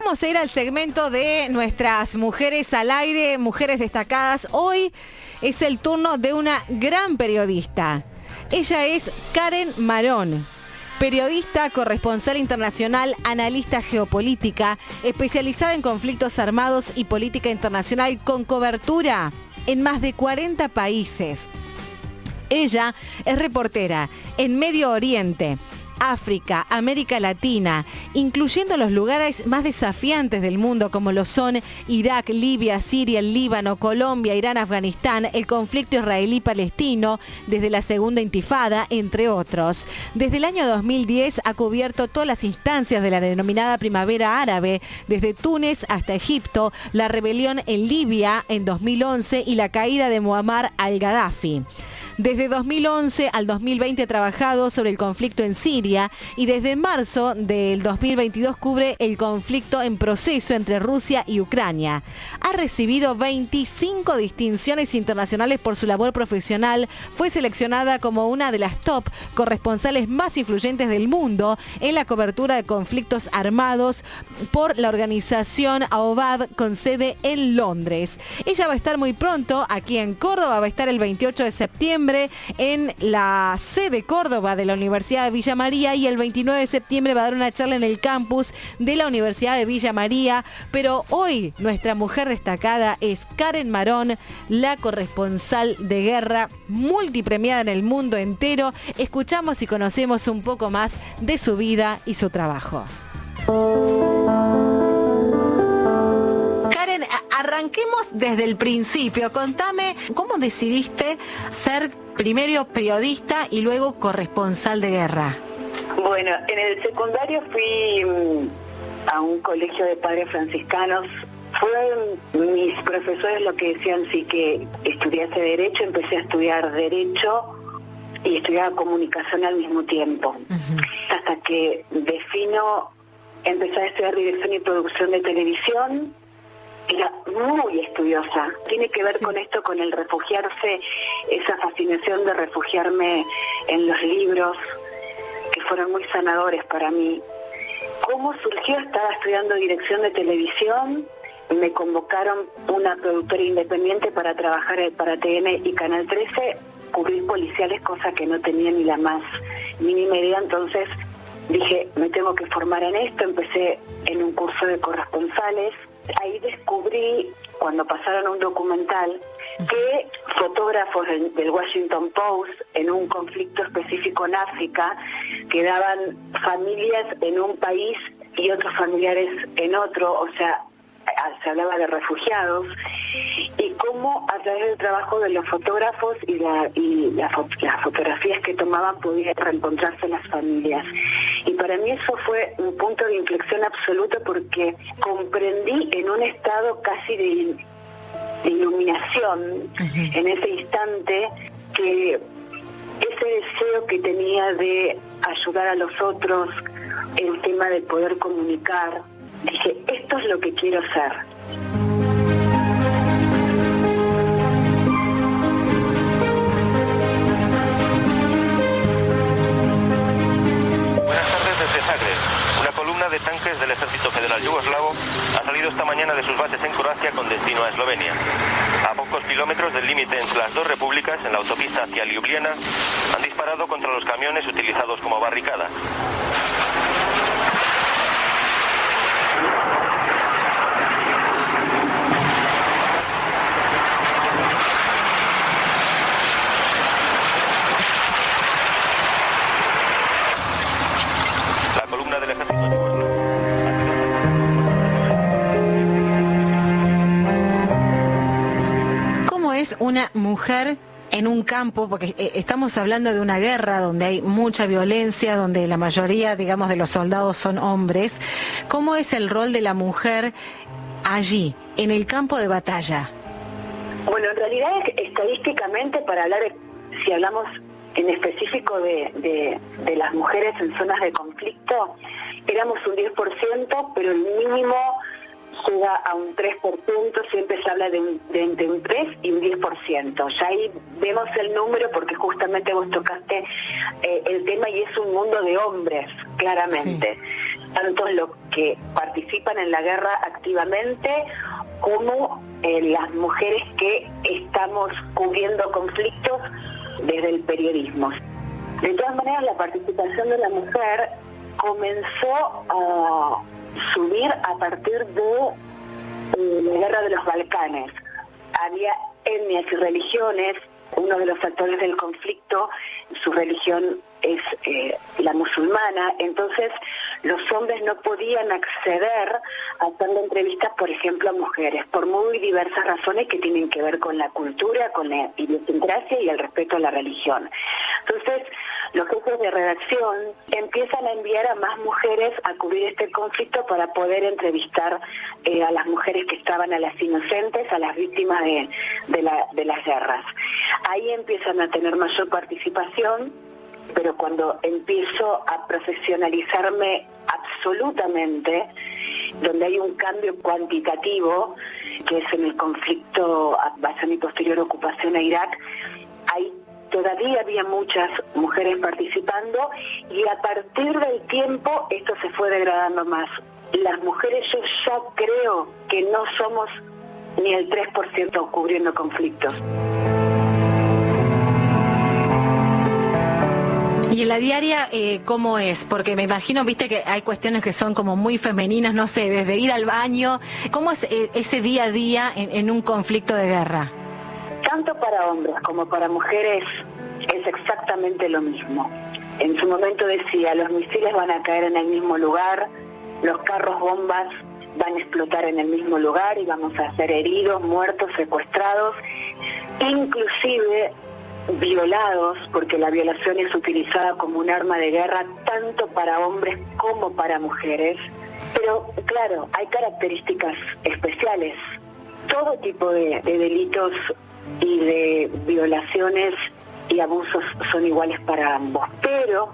vamos a ir al segmento de nuestras mujeres al aire, mujeres destacadas. Hoy es el turno de una gran periodista. Ella es Karen Marón. Periodista, corresponsal internacional, analista geopolítica, especializada en conflictos armados y política internacional con cobertura en más de 40 países. Ella es reportera en Medio Oriente, África, América Latina, incluyendo los lugares más desafiantes del mundo como lo son Irak, Libia, Siria, el Líbano, Colombia, Irán, Afganistán, el conflicto israelí-palestino desde la Segunda Intifada, entre otros. Desde el año 2010 ha cubierto todas las instancias de la denominada Primavera Árabe, desde Túnez hasta Egipto, la rebelión en Libia en 2011 y la caída de Muammar al-Gaddafi. Desde 2011 al 2020 ha trabajado sobre el conflicto en Siria y desde marzo del 2022 cubre el conflicto en proceso entre Rusia y Ucrania. Ha recibido 25 distinciones internacionales por su labor profesional. Fue seleccionada como una de las top corresponsales más influyentes del mundo en la cobertura de conflictos armados por la organización AOBAB con sede en Londres. Ella va a estar muy pronto aquí en Córdoba, va a estar el 28 de septiembre en la sede Córdoba de la Universidad de Villa María y el 29 de septiembre va a dar una charla en el campus de la Universidad de Villa María. Pero hoy nuestra mujer destacada es Karen Marón, la corresponsal de guerra multipremiada en el mundo entero. Escuchamos y conocemos un poco más de su vida y su trabajo. Karen, arranquemos desde el principio. Contame, ¿cómo decidiste ser primero periodista y luego corresponsal de guerra? Bueno, en el secundario fui a un colegio de padres franciscanos. Fueron mis profesores lo que decían, sí, que estudiase Derecho. Empecé a estudiar Derecho y estudiaba Comunicación al mismo tiempo. Hasta que defino, empecé a estudiar Dirección y Producción de Televisión. Era muy estudiosa. Tiene que ver con esto, con el refugiarse, esa fascinación de refugiarme en los libros, que fueron muy sanadores para mí. ¿Cómo surgió? Estaba estudiando Dirección de Televisión, me convocaron una productora independiente para trabajar para TN y Canal 13, cubrir policiales, cosa que no tenía ni la más mínima idea. Entonces dije, me tengo que formar en esto. Empecé en un curso de corresponsales. Ahí descubrí, cuando pasaron a un documental, que fotógrafos del Washington Post, en un conflicto específico en África, quedaban familias en un país y otros familiares en otro, o sea, se hablaba de refugiados, y cómo a través del trabajo de los fotógrafos y las fotografías que tomaban podían reencontrarse las familias. Y para mí eso fue un punto de inflexión absoluto, porque comprendí en un estado casi de iluminación en ese instante que ese deseo que tenía de ayudar a los otros, el tema de poder comunicar, dije, esto es lo que quiero ser. Buenas tardes desde Zagreb. Una columna de tanques del Ejército Federal Yugoslavo ha salido esta mañana de sus bases en Croacia con destino a Eslovenia. A pocos kilómetros del límite entre las dos repúblicas, en la autopista hacia Ljubljana, han disparado contra los camiones utilizados como barricadas. Una mujer en un campo, porque estamos hablando de una guerra donde hay mucha violencia, donde la mayoría, digamos, de los soldados son hombres. ¿Cómo es el rol de la mujer allí, en el campo de batalla? Bueno, en realidad, estadísticamente, para hablar, si hablamos en específico de las mujeres en zonas de conflicto, éramos un 10%, pero el mínimo llega a un 3%, siempre se habla de entre un 3 y un 10%. Ya ahí vemos el número, porque justamente vos tocaste el tema, y es un mundo de hombres, claramente. Sí. Tanto lo que participan en la guerra activamente como las mujeres que estamos cubriendo conflictos desde el periodismo. De todas maneras, la participación de la mujer comenzó a subir a partir de la guerra de los Balcanes. Había etnias y religiones. Uno de los factores del conflicto, su religión es la musulmana, entonces los hombres no podían acceder a hacerle entrevistas, por ejemplo, a mujeres, por muy diversas razones que tienen que ver con la cultura, con la idiosincrasia y el respeto a la religión. Entonces, los jefes de redacción empiezan a enviar a más mujeres a cubrir este conflicto para poder entrevistar a las mujeres que estaban, a las inocentes, a las víctimas de las guerras. Ahí empiezan a tener mayor participación, pero cuando empiezo a profesionalizarme absolutamente, donde hay un cambio cuantitativo, que es en el conflicto base y posterior ocupación a Irak, ahí todavía había muchas mujeres participando y a partir del tiempo esto se fue degradando más. Las mujeres yo ya creo que no somos ni el 3% cubriendo conflictos. ¿Y en la diaria cómo es? Porque me imagino, viste, que hay cuestiones que son como muy femeninas, no sé, desde ir al baño. ¿Cómo es ese día a día en un conflicto de guerra? Tanto para hombres como para mujeres es exactamente lo mismo. En su momento decía, los misiles van a caer en el mismo lugar, los carros bombas van a explotar en el mismo lugar y vamos a ser heridos, muertos, secuestrados, inclusive violados, porque la violación es utilizada como un arma de guerra tanto para hombres como para mujeres. Pero claro, hay características especiales. Todo tipo de delitos y de violaciones y abusos son iguales para ambos, pero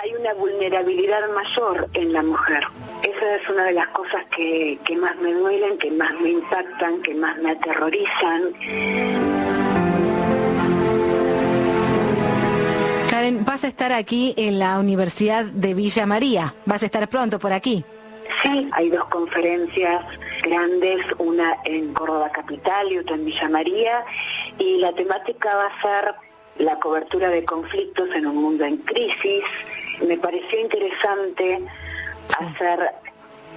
hay una vulnerabilidad mayor en la mujer. Esa es una de las cosas que más me duelen, que más me impactan, que más me aterrorizan. Karen, vas a estar aquí en la Universidad de Villa María. ¿Vas a estar pronto por aquí? Sí, hay 2 conferencias grandes, una en Córdoba Capital y otra en Villa María, y la temática va a ser la cobertura de conflictos en un mundo en crisis. Me pareció interesante hacer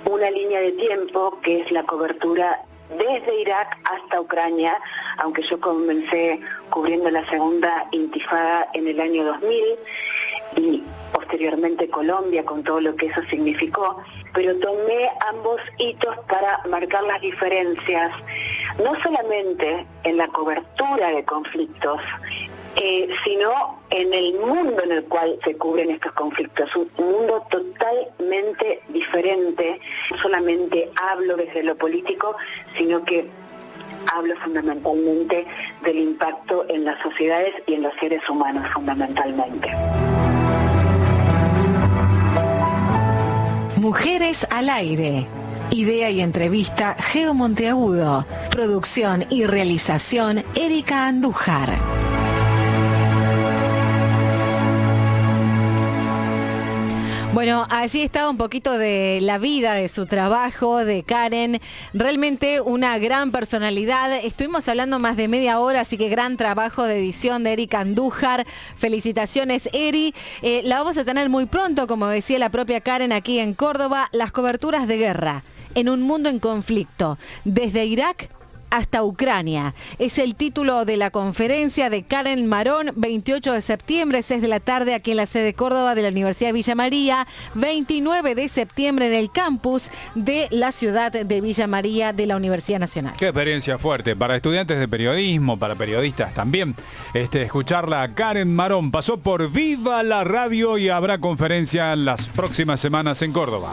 una línea de tiempo que es la cobertura desde Irak hasta Ucrania, aunque yo comencé cubriendo la segunda intifada en el año 2000 y posteriormente Colombia con todo lo que eso significó, pero tomé ambos hitos para marcar las diferencias, no solamente en la cobertura de conflictos, sino en el mundo en el cual se cubren estos conflictos, un mundo totalmente diferente. No solamente hablo desde lo político, sino que hablo fundamentalmente del impacto en las sociedades y en los seres humanos fundamentalmente. Mujeres al aire. Idea y entrevista, Geo Monteagudo. Producción y realización, Erika Andújar. Bueno, allí estaba un poquito de la vida, de su trabajo, de Karen. Realmente una gran personalidad. Estuvimos hablando más de media hora, así que gran trabajo de edición de Erika Andújar. Felicitaciones, Eri. La vamos a tener muy pronto, como decía la propia Karen, aquí en Córdoba. Las coberturas de guerra en un mundo en conflicto, desde Irak hasta Ucrania. Es el título de la conferencia de Karen Marón, 28 de septiembre, 6 de la tarde, aquí en la sede Córdoba de la Universidad de Villa María, 29 de septiembre en el campus de la ciudad de Villa María de la Universidad Nacional. Qué experiencia fuerte para estudiantes de periodismo, para periodistas también. Escucharla a Karen Marón. Pasó por Viva la Radio y habrá conferencia en las próximas semanas en Córdoba.